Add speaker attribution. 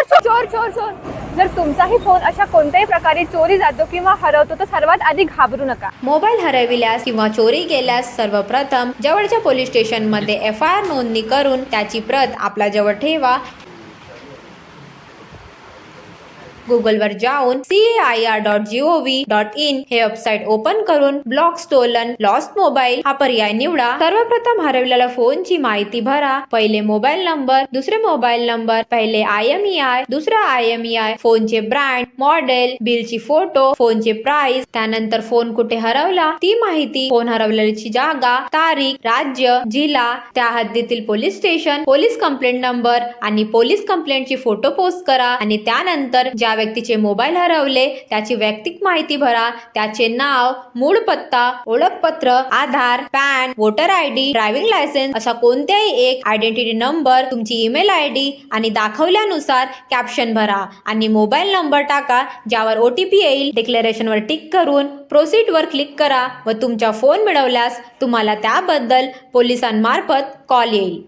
Speaker 1: चोर चोर चोर. जर तुमचाही फोन अशा कोणत्याही प्रकारे चोरी जातो किंवा हरवतो तर सर्वात आधी घाबरू नका.
Speaker 2: मोबाईल हरविल्यास किंवा चोरी गेल्यास सर्वप्रथम जवळच्या पोलीस स्टेशनमध्ये FIR नोंदणी करून त्याची प्रत आपल्या जवळ ठेवा. गुगलवर जाऊन CAIR.gov.in हे वेबसाईट ओपन करून ब्लॉक स्टोलन लॉस्ट मोबाईल हा पर्याय निवडा. सर्वप्रथम हरवलेल्या फोनची माहिती भरा. पहिले मोबाईल नंबर, दुसरे मोबाईल नंबर, पहिले IMEI, दुसरा IMEI, फोनचे ब्रँड, मॉडेल, बिलची फोटो, फोनचे प्राइस, त्यानंतर फोन कुठे हरवला ती माहिती, फोन हरवल्याची जागा, तारीख, राज्य, जिल्हा, त्या हद्दीतील police station, police complaint number आणि पोलीस कंप्लेंटची फोटो पोस्ट करा आणि त्यानंतर ज्या व्यक्तीचे मोबाईल हरवले त्याची वैयक्तिक माहिती भरा. त्याचे नाव, मूळ पत्ता, ओळखपत्र, Aadhaar, PAN, voter ID, driving licence असा कोणत्याही एक आयडेंटिटी नंबर, तुमची ईमेल ID आणि दाखवल्यानुसार कॅप्शन भरा आणि मोबाईल नंबर टाका ज्यावर OTP येईल. डिक्लेरेशनवर टिक करून प्रोसीडवर क्लिक करा व तुमचा फोन मिळवल्यास तुम्हाला त्याबद्दल पोलिसांमार्फत कॉल येईल.